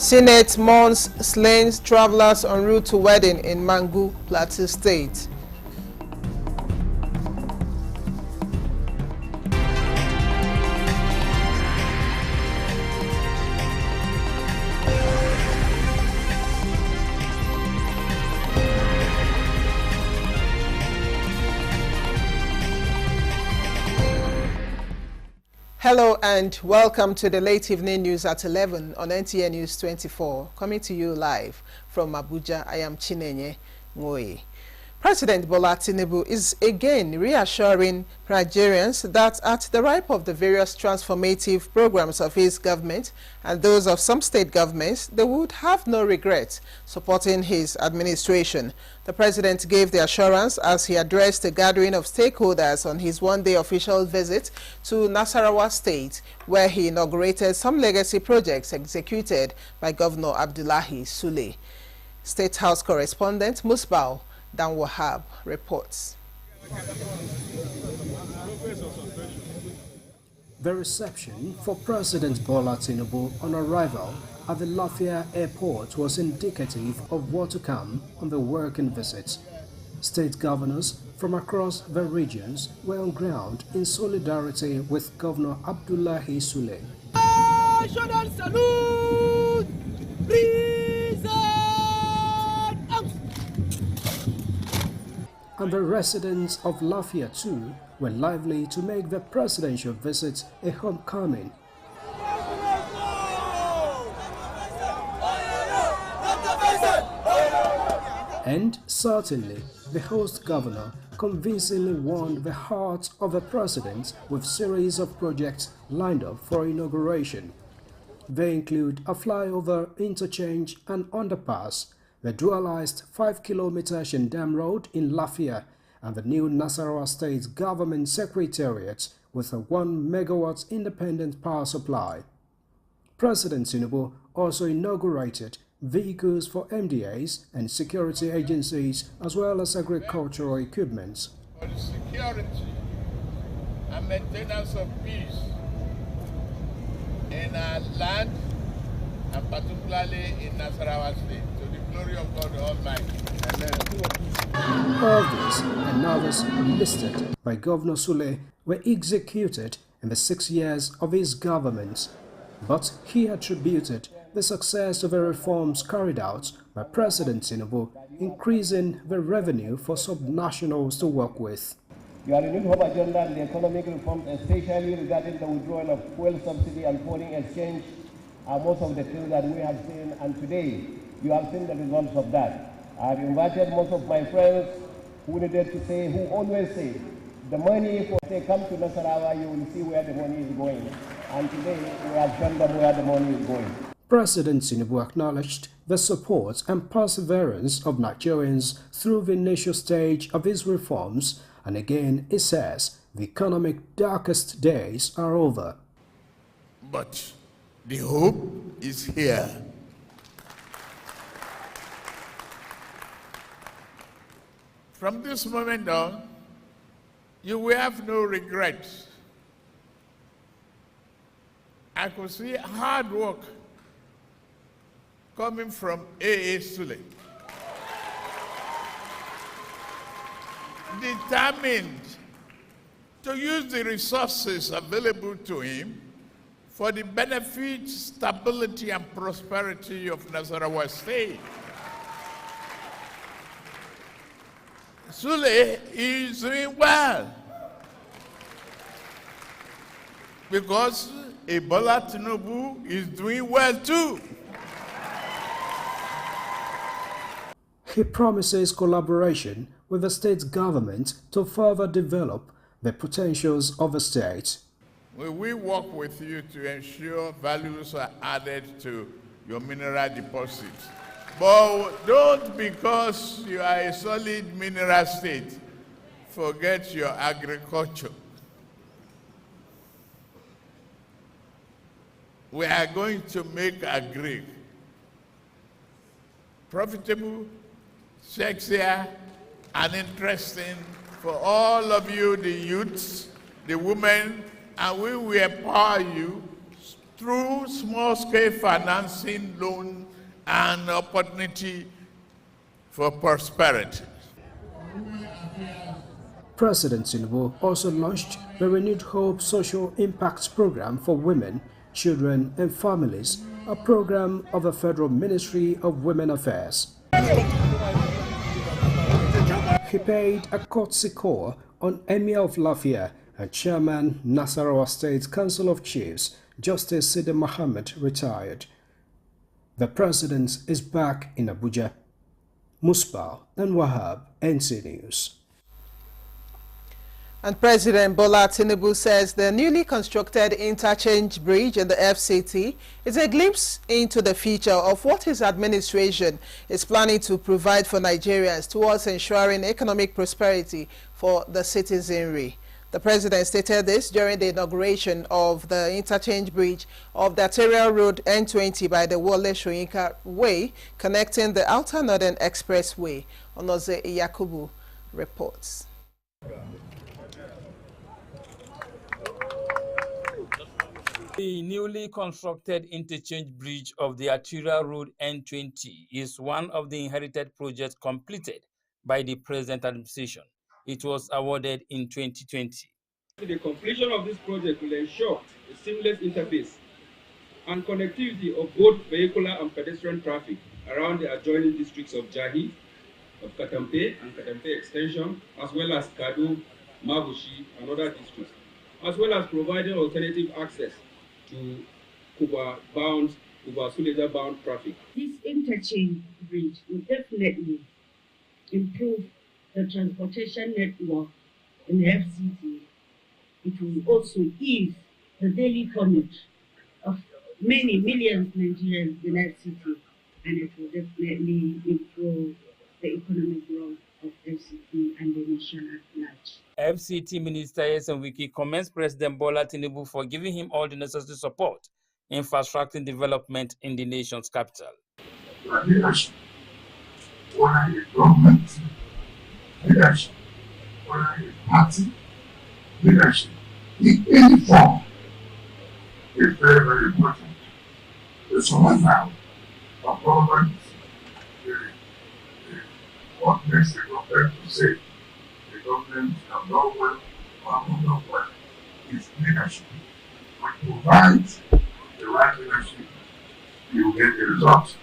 Senate mourns slain travelers en route to wedding in Mangu, Plateau State. Hello and welcome to the late evening news at 11 on NTN News 24. Coming to you live from Abuja, I am Chinenye Ngoye. President Bola Tinubu is again reassuring Nigerians that at the ripe of the various transformative programs of his government and those of some state governments, they would have no regret supporting his administration. The president gave the assurance as he addressed a gathering of stakeholders on his one-day official visit to Nasarawa State, where he inaugurated some legacy projects executed by Governor Abdullahi Sule. State House correspondent Musbau Dan Wahab reports. The reception for President Bola Tinubu on arrival at the Lafia Airport was indicative of what to come on the working visit. State governors from across the regions were on ground in solidarity with Governor Abdullahi Sule. National salute! And the residents of Lafia too were lively to make the presidential visit a homecoming. And certainly, the host governor convincingly won the hearts of the president with series of projects lined up for inauguration. They include a flyover, interchange and underpass, the dualized 5-kilometer Shendam Road in Lafia, and the new Nasarawa State Government Secretariat with a 1 megawatt independent power supply. President Tinubu also inaugurated vehicles for MDAs and security agencies as well as agricultural equipment. For the security and maintenance of peace in our land and particularly in Nasarawa State, to the glory of God Almighty. Amen. All this and others listed by Governor Sule were executed in the 6 years of his government, but he attributed the success of the reforms carried out by President Tinubu, increasing the revenue for subnationals to work with. Your renewed hope agenda and the economic reforms, especially regarding the withdrawal of fuel subsidy and foreign exchange, are most of the things that we have seen, and today you have seen the results of that. I have invited most of my friends who needed to say, who always say, the money, for they come to Nasarawa, you will see where the money is going. And today we have shown them where the money is going. President Tinubu acknowledged the support and perseverance of Nigerians through the initial stage of his reforms, and again he says the economic darkest days are over. But the hope is here. From this moment on, you will have no regrets. I could see hard work coming from A.A. Sule. Determined to use the resources available to him for the benefit, stability, and prosperity of Nasarawa State. Sule is doing well because Bola Tinubu is doing well too. He promises collaboration with the state government to further develop the potentials of the state. We work with you to ensure values are added to your mineral deposits. But don't, because you are a solid mineral state, forget your agriculture. We are going to make agri profitable, sexier, and interesting for all of you, the youths, the women, and we will empower you through small-scale financing, loan, and opportunity for prosperity. President Tinubu also launched the Renewed Hope Social Impact Program for Women, Children and Families, a program of the Federal Ministry of Women Affairs. He paid a courtesy call on Emir of Lafia and Chairman Nasarawa State Council of Chiefs, Justice Sidi Mohammed, retired. The President is back in Abuja. Musbah and Wahab, NC News. And President Bola Tinubu says the newly constructed interchange bridge in the FCT is a glimpse into the future of what his administration is planning to provide for Nigerians towards ensuring economic prosperity for the citizenry. The president stated this during the inauguration of the interchange bridge of the arterial road N20 by the Wole Soyinka Way, connecting the Outer Northern Expressway. Onoze Yakubu reports. The newly constructed interchange bridge of the arterial road N20 is one of the inherited projects completed by the present administration. It was awarded in 2020. The completion of this project will ensure a seamless interface and connectivity of both vehicular and pedestrian traffic around the adjoining districts of Jahi, of Katampe and Katampe Extension, as well as Kadu, Mabushi, and other districts, as well as providing alternative access to Kuba-bound, Kuba-Suleja-bound traffic. This interchange bridge will definitely improve the transportation network in the FCT. It will also ease the daily commute of many millions of Nigerians in FCT, and it will definitely improve the economic growth of FCT and the nation at large. FCT Minister Nyesom Wike commends President Bola Tinubu for giving him all the necessary support in fast-tracking development in the nation's capital. Leadership, whether a government, leadership, whether a party, leadership, in any form, is very, very important. The survival of government, what makes the government to say the government can do well or will not well is leadership. When you provide the right leadership, you get the results.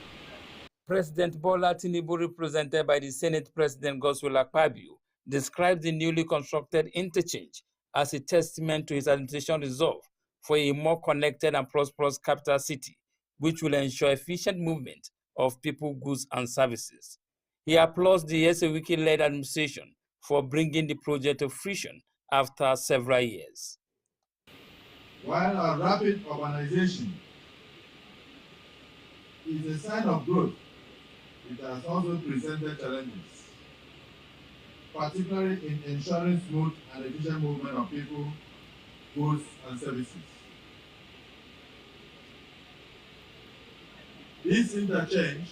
President Bola Tinubu, represented by the Senate President Godswill Akpabio, described the newly constructed interchange as a testament to his administration's resolve for a more connected and prosperous capital city, which will ensure efficient movement of people, goods, and services. He applauds the Nyesom Wike-led administration for bringing the project to fruition after several years. While our rapid urbanization is a sign of growth, it has also presented challenges, particularly in ensuring smooth and efficient movement of people, goods, and services. This interchange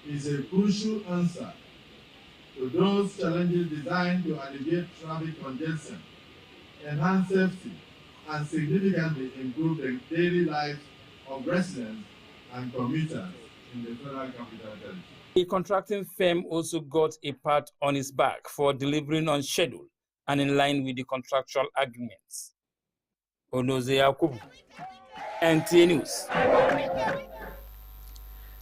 is a crucial answer to those challenges designed to alleviate traffic congestion, enhance safety, and significantly improve the daily lives of residents and commuters in the Federal Capital Territory. The contracting firm also got a pat on its back for delivering on schedule and in line with the contractual agreements. Onoze Yakubu, NTA News.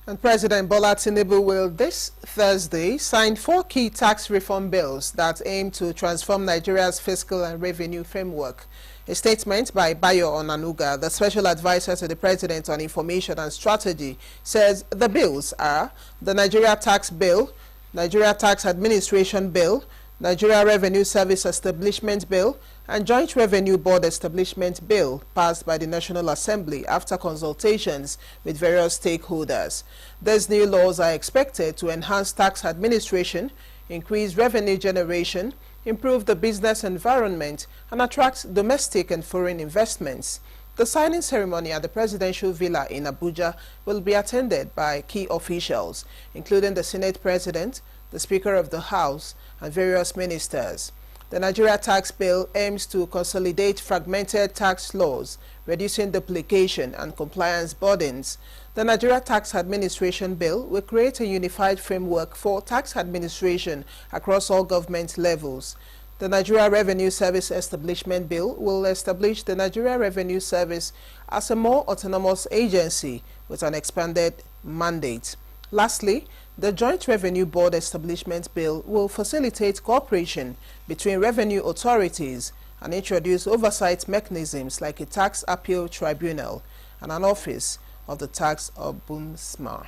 And President Bola Tinubu will this Thursday sign 4 key tax reform bills that aim to transform Nigeria's fiscal and revenue framework. A statement by Bayo Onanuga, the Special Advisor to the President on Information and Strategy, says the bills are the Nigeria Tax Bill, Nigeria Tax Administration Bill, Nigeria Revenue Service Establishment Bill, and Joint Revenue Board Establishment Bill passed by the National Assembly after consultations with various stakeholders. These new laws are expected to enhance tax administration, increase revenue generation, improve the business environment, and attract domestic and foreign investments. The signing ceremony at the Presidential Villa in Abuja will be attended by key officials, including the Senate President, the Speaker of the House, and various ministers. The Nigeria Tax Bill aims to consolidate fragmented tax laws, reducing duplication and compliance burdens. The Nigeria Tax Administration Bill will create a unified framework for tax administration across all government levels. The Nigeria Revenue Service Establishment Bill will establish the Nigeria Revenue Service as a more autonomous agency with an expanded mandate. Lastly, the Joint Revenue Board Establishment Bill will facilitate cooperation between revenue authorities and introduce oversight mechanisms like a tax appeal tribunal and an office of the tax ombudsman.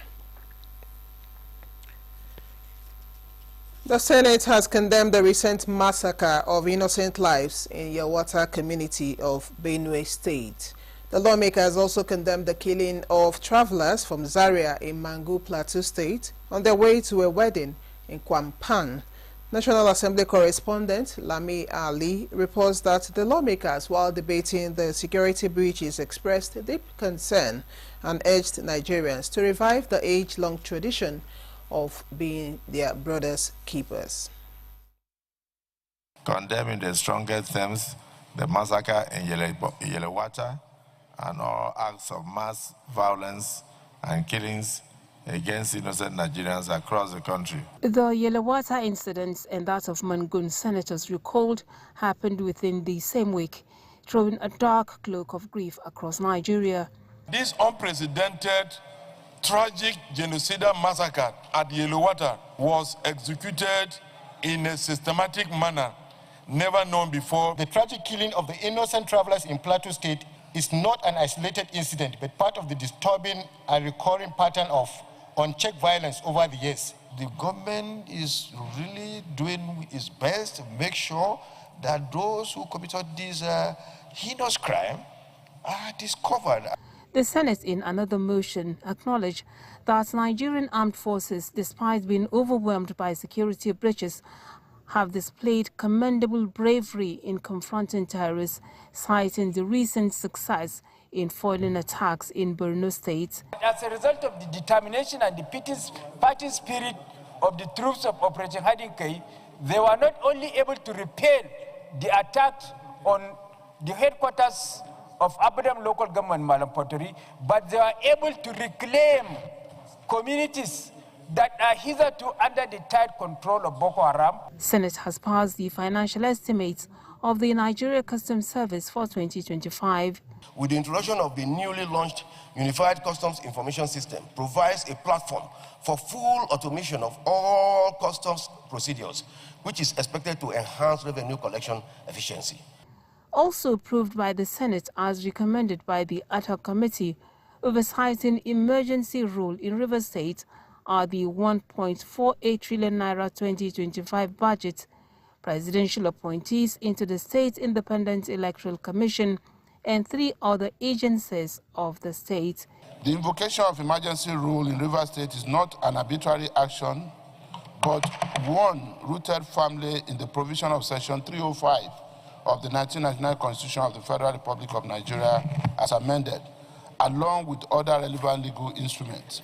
The Senate has condemned the recent massacre of innocent lives in Yelwata community of Benue State. The lawmakers also condemned the killing of travelers from Zaria in Mangu Plateau State on their way to a wedding in Kwampan. National Assembly correspondent Lami Ali reports that the lawmakers, while debating the security breaches, expressed deep concern and urged Nigerians to revive the age-long tradition of being their brothers' keepers. Condemning the strongest terms the massacre in Yelwata and all acts of mass violence and killings against innocent Nigerians across the country. The Yelwata incidents and that of Mangun, senators recalled, happened within the same week, throwing a dark cloak of grief across Nigeria. This unprecedented, tragic genocidal massacre at Yelwata was executed in a systematic manner never known before. The tragic killing of the innocent travelers in Plateau State is not an isolated incident, but part of the disturbing and recurring pattern of unchecked violence over the years. The government is really doing its best to make sure that those who committed this heinous crime are discovered. The Senate, in another motion, acknowledged that Nigerian armed forces, despite being overwhelmed by security breaches, have displayed commendable bravery in confronting terrorists, citing the recent success in foiling attacks in Borno State. As a result of the determination and the fighting spirit of the troops of Operation Hiding Kai, they were not only able to repel the attack on the headquarters of Abadam local government, Malampoteri, but they were able to reclaim communities that are hitherto under the tight control of Boko Haram. Senate has passed the financial estimates of the Nigeria Customs Service for 2025. With the introduction of the newly launched Unified Customs Information System, provides a platform for full automation of all customs procedures, which is expected to enhance revenue collection efficiency. Also approved by the Senate as recommended by the ad hoc committee oversighting emergency rule in Rivers State are the 1.48 trillion naira 2025 budget, presidential appointees into the State Independent Electoral Commission, and 3 other agencies of the state. The invocation of emergency rule in Rivers State is not an arbitrary action, but one rooted firmly in the provision of Section 305 of the 1999 Constitution of the Federal Republic of Nigeria as amended, along with other relevant legal instruments.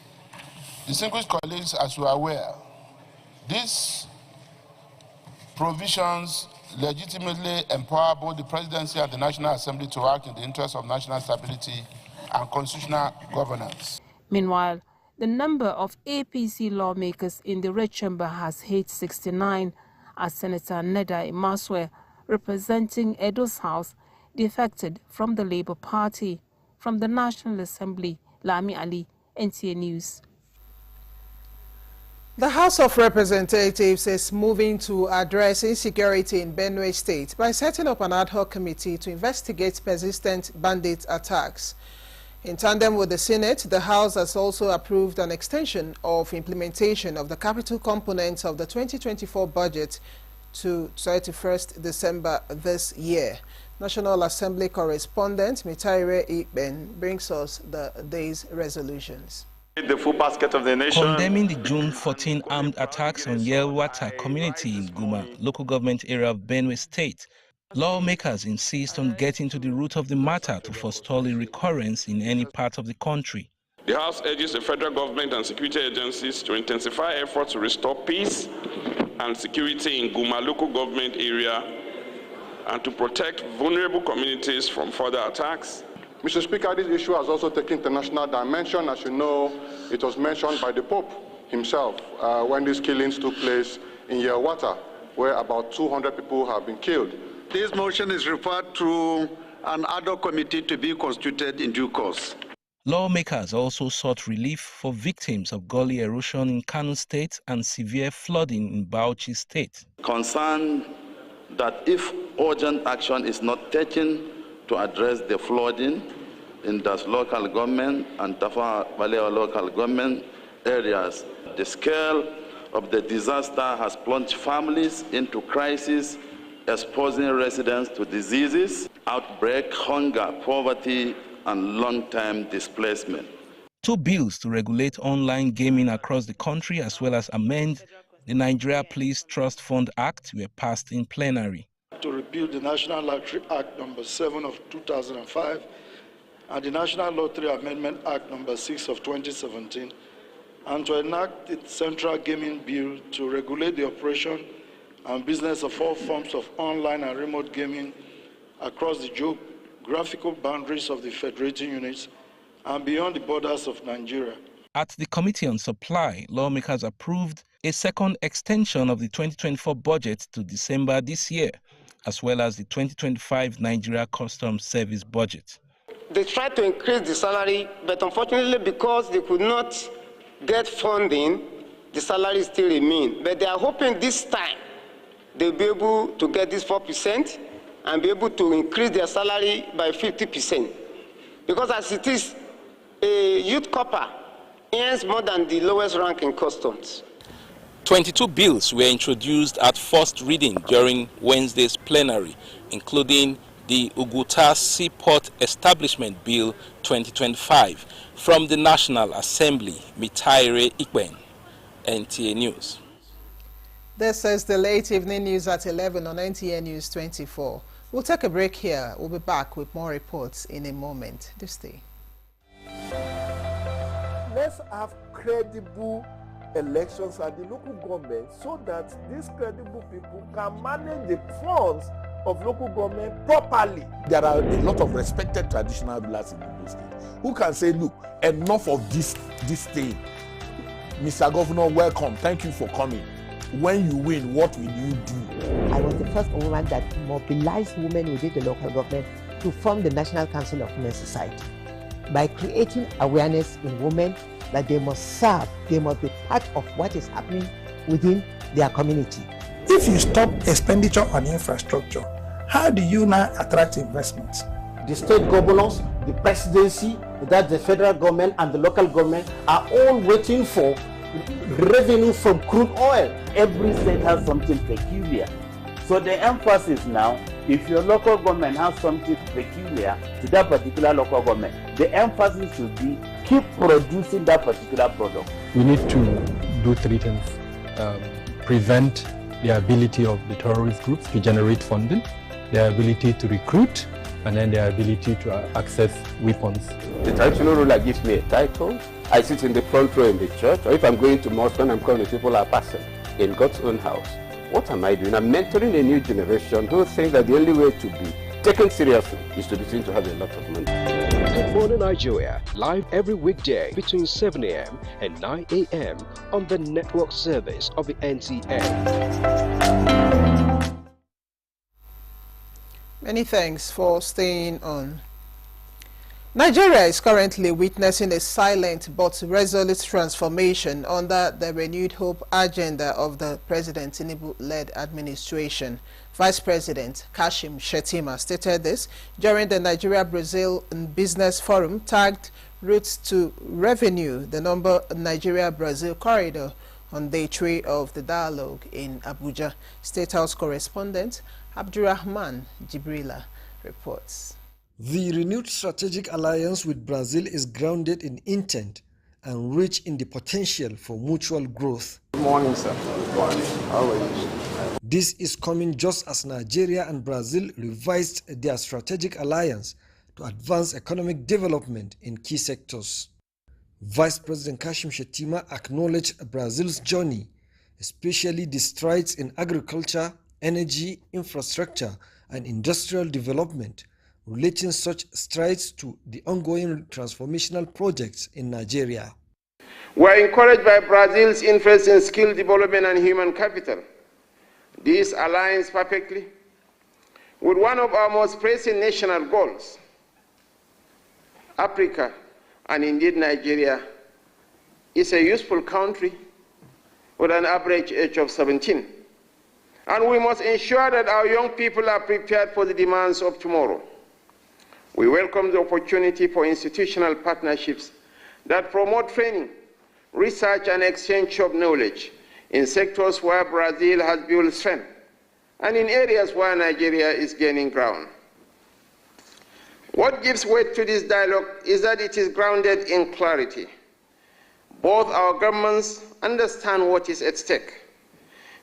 Distinguished colleagues, as you are aware, these provisions legitimately empower both the Presidency and the National Assembly to act in the interest of national stability and constitutional governance. Meanwhile, the number of APC lawmakers in the Red Chamber has hit 69, as Senator Neda Imaswe, representing Edo South, defected from the Labour Party. From the National Assembly, Lami Ali, NTA News. The House of Representatives is moving to address insecurity in Benue State by setting up an ad hoc committee to investigate persistent bandit attacks. In tandem with the Senate, the House has also approved an extension of implementation of the capital components of the 2024 budget to 31st December this year. National Assembly correspondent Mitaire Ikben brings us the day's resolutions. The full basket of the nation. Condemning the June 14 armed attacks on Yelwata community in Guma, local government area of Benue State, lawmakers insist on getting to the root of the matter to forestall a recurrence in any part of the country. The House urges the federal government and security agencies to intensify efforts to restore peace and security in Guma local government area and to protect vulnerable communities from further attacks. Mr. Speaker, this issue has also taken international dimension. As you know, it was mentioned by the Pope himself when these killings took place in Yelwata, where about 200 people have been killed. This motion is referred to an ad hoc committee to be constituted in due course. Lawmakers also sought relief for victims of gully erosion in Kano State and severe flooding in Bauchi State. Concerned that if urgent action is not taken to address the flooding in Das local government and Tafa Balewa local government areas, the scale of the disaster has plunged families into crisis, exposing residents to diseases, outbreak, hunger, poverty, and long-term displacement. 2 bills to regulate online gaming across the country as well as amend the Nigeria Police Trust Fund Act were passed in plenary. To repeal the National Lottery Act No. 7 of 2005 and the National Lottery Amendment Act No. 6 of 2017, and to enact the Central Gaming Bill to regulate the operation and business of all forms of online and remote gaming across the geographical boundaries of the federating units and beyond the borders of Nigeria. At the Committee on Supply, lawmakers approved a second extension of the 2024 budget to December this year, as well as the 2025 Nigeria Customs Service budget. They tried to increase the salary, but unfortunately because they could not get funding, the salary still remains. But they are hoping this time they'll be able to get this 4% and be able to increase their salary by 50%. Because as it is, a youth corper earns more than the lowest rank in customs. 22 bills were introduced at first reading during Wednesday's plenary, including the Uguta Seaport Establishment Bill 2025 from the National Assembly. Mitaire Ikben, NTA News. This is the late evening news at 11 on NTA News 24. We'll take a break here. We'll be back with more reports in a moment. Do stay. Let's have credible elections at the local government so that these credible people can manage the funds of local government properly. There are a lot of respected traditional rulers in those states who can say, look, enough of this thing. Mr. Governor, welcome. Thank you for coming. When you win, what will you do? I was the first woman that mobilized women within the local government to form the National Council of Women Society by creating awareness in women that they must serve, they must be part of what is happening within their community. If you stop expenditure on infrastructure, how do you now attract investments? The state governors, the presidency, that the federal government and the local government are all waiting for revenue from crude oil. Every state has something peculiar. So the emphasis now, if your local government has something peculiar to that particular local government, the emphasis should be keep producing that particular product. We need to do 3 things. Prevent the ability of the terrorist groups to generate funding, their ability to recruit, and then their ability to access weapons. The traditional ruler gives me a title. I sit in the front row in the church, or if I'm going to mosque and I'm calling people are passing in God's own house. What am I doing? I'm mentoring a new generation who think that the only way to be taken seriously is to be seen to have a lot of money. Good Morning Nigeria, live every weekday between 7 a.m. and 9 a.m. on the network service of the NTA. Many thanks for staying on. Nigeria is currently witnessing a silent but resolute transformation under the renewed hope agenda of the President Tinubu-led administration. Vice President Kashim Shettima stated this during the Nigeria-Brazil Business Forum tagged Routes to Revenue, the number Nigeria-Brazil corridor, on day 3 of the dialogue in Abuja. State House correspondent Abdurrahman Jibrila reports. The renewed strategic alliance with Brazil is grounded in intent and rich in the potential for mutual growth. Good morning, sir. Good morning. How are you? This is coming just as Nigeria and Brazil revised their strategic alliance to advance economic development in key sectors. Vice President Kashim Shettima acknowledged Brazil's journey, especially the strides in agriculture, energy, infrastructure, and industrial development, relating such strides to the ongoing transformational projects in Nigeria. We are encouraged by Brazil's interest in skill development and human capital. This aligns perfectly with one of our most pressing national goals. Africa, and indeed Nigeria, is a useful country with an average age of 17. And we must ensure that our young people are prepared for the demands of tomorrow. We welcome the opportunity for institutional partnerships that promote training, research, and exchange of knowledge in sectors where Brazil has built strength and in areas where Nigeria is gaining ground. What gives weight to this dialogue is that it is grounded in clarity. Both our governments understand what is at stake.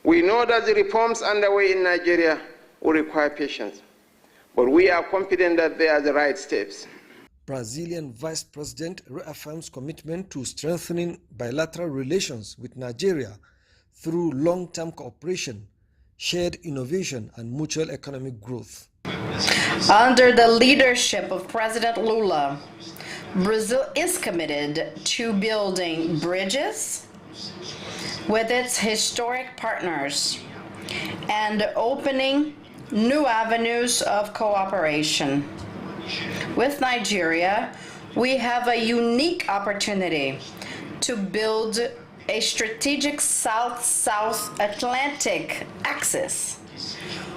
We know that the reforms underway in Nigeria will require patience, but we are confident that they are the right steps. Brazilian Vice President reaffirms commitment to strengthening bilateral relations with Nigeria through long-term cooperation, shared innovation, and mutual economic growth. Under the leadership of President Lula, Brazil is committed to building bridges with its historic partners and opening new avenues of cooperation. With Nigeria, we have a unique opportunity to build a strategic South-South Atlantic axis,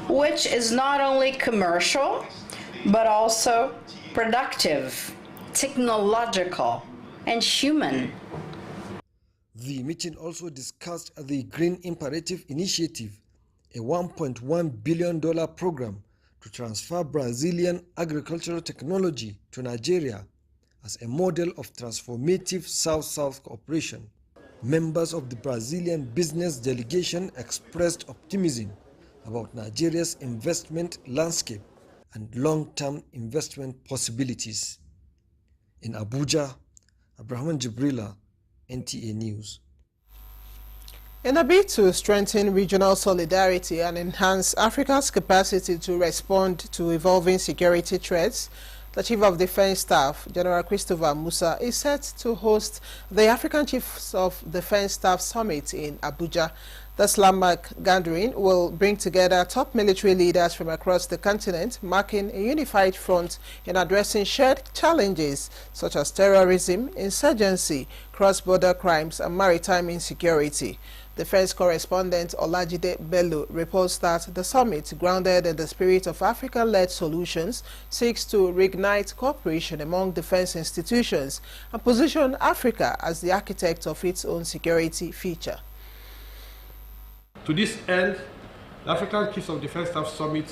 which is not only commercial, but also productive, technological, and human. The meeting also discussed the Green Imperative Initiative, a $1.1 billion program to transfer Brazilian agricultural technology to Nigeria as a model of transformative South-South cooperation. Members of the Brazilian business delegation expressed optimism about Nigeria's investment landscape and long-term investment possibilities. In Abuja, Abraham Jibrila, NTA News. In a bid to strengthen regional solidarity and enhance Africa's capacity to respond to evolving security threats, the Chief of Defense Staff, General Christopher Musa, is set to host the African Chiefs of Defense Staff Summit in Abuja. This landmark gathering will bring together top military leaders from across the continent, marking a unified front in addressing shared challenges such as terrorism, insurgency, cross-border crimes, and maritime insecurity. Defense correspondent Olajide Bello reports that the summit, grounded in the spirit of African-led solutions, seeks to reignite cooperation among defense institutions and position Africa as the architect of its own security future. To this end, the African Chiefs of Defense Staff Summit,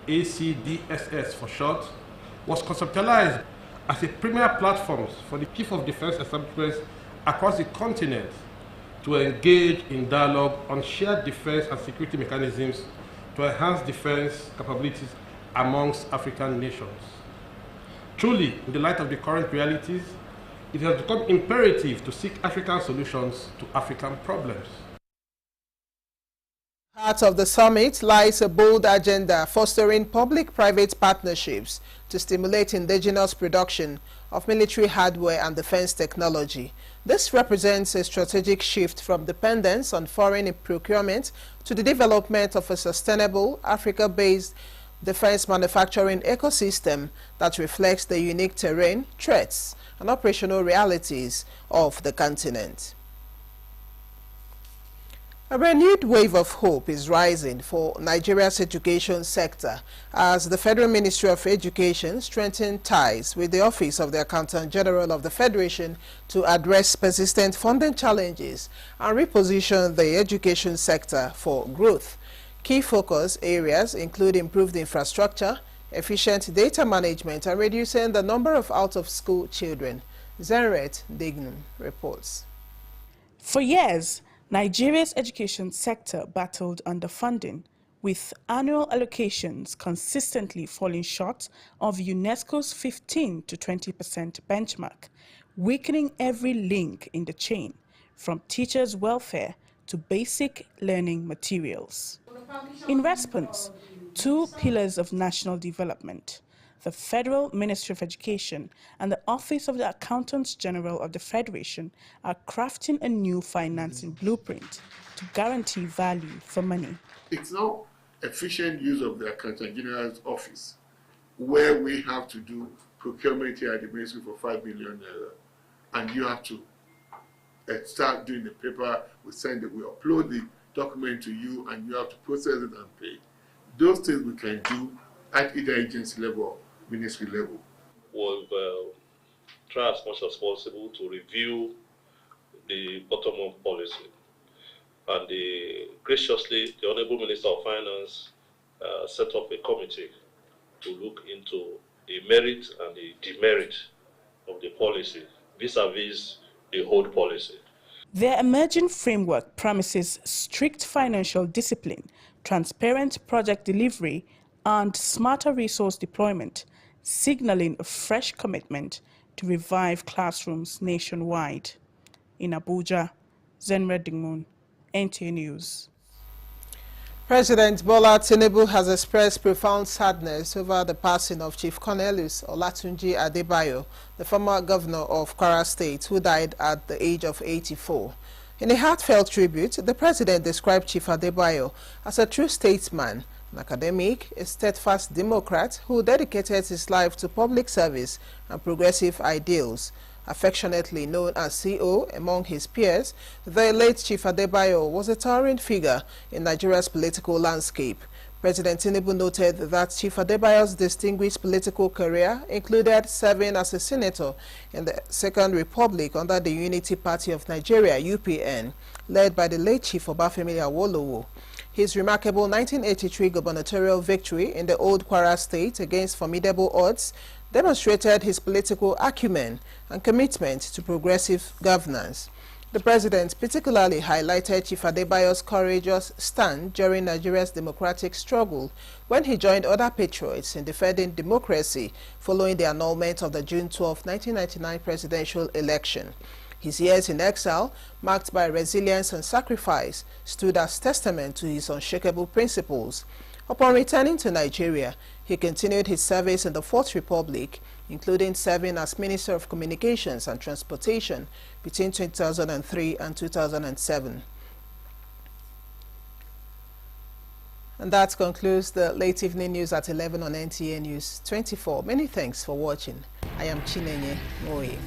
ACDSS for short, was conceptualized as a premier platform for the Chief of Defense establishments across the continent to engage in dialogue on shared defense and security mechanisms to enhance defense capabilities amongst African nations. Truly, in the light of the current realities, it has become imperative to seek African solutions to African problems. At the heart of the summit lies a bold agenda fostering public-private partnerships to stimulate indigenous production of military hardware and defense technology. This represents a strategic shift from dependence on foreign procurement to the development of a sustainable, Africa-based defense manufacturing ecosystem that reflects the unique terrain, threats, and operational realities of the continent. A renewed wave of hope is rising for Nigeria's education sector as the Federal Ministry of Education strengthens ties with the Office of the Accountant General of the Federation to address persistent funding challenges and reposition the education sector for growth. Key focus areas include improved infrastructure, efficient data management, and reducing the number of out-of-school children. Zenret Dignan reports. For years, Nigeria's education sector battled underfunding, with annual allocations consistently falling short of UNESCO's 15 to 20% benchmark, weakening every link in the chain, from teachers' welfare to basic learning materials. In response, two pillars of national development. The Federal Ministry of Education and the Office of the Accountant General of the Federation are crafting a new financing blueprint to guarantee value for money. It's not efficient use of the Accountant General's office, where we have to do procurement here at the Ministry for 5 million naira, and you have to start doing the paper, we upload the document to you, and you have to process it and pay. Those things we can do at either agency level or ministry level. We'll try as much as possible to review the bottom-up policy. And graciously, the Honorable Minister of Finance set up a committee to look into the merit and the demerit of the policy vis-a-vis the whole policy. Their emerging framework promises strict financial discipline, transparent project delivery, and smarter resource deployment, signaling a fresh commitment to revive classrooms nationwide. In Abuja, Zenred Dingmun, NTA News. President Bola Tinubu has expressed profound sadness over the passing of Chief Cornelius Olatunji Adebayo, the former governor of Kwara State, who died at the age of 84. In a heartfelt tribute, the president described Chief Adebayo as a true statesman, an academic, a steadfast Democrat who dedicated his life to public service and progressive ideals. Affectionately known as CO among his peers, the late Chief Adebayo was a towering figure in Nigeria's political landscape. President Tinubu noted that Chief Adebayo's distinguished political career included serving as a senator in the Second Republic under the Unity Party of Nigeria, UPN, led by the late Chief Obafemi Awolowo. His remarkable 1983 gubernatorial victory in the old Kwara State against formidable odds demonstrated his political acumen and commitment to progressive governance. The president particularly highlighted Chief Adebayo's courageous stand during Nigeria's democratic struggle when he joined other patriots in defending democracy following the annulment of the June 12, 1999 presidential election. His years in exile, marked by resilience and sacrifice, stood as testament to his unshakable principles. Upon returning to Nigeria, he continued his service in the Fourth Republic, including serving as Minister of Communications and Transportation between 2003 and 2007. And that concludes the late evening news at 11 on NTA News 24. Many thanks for watching. I am Chinenye Ngoye.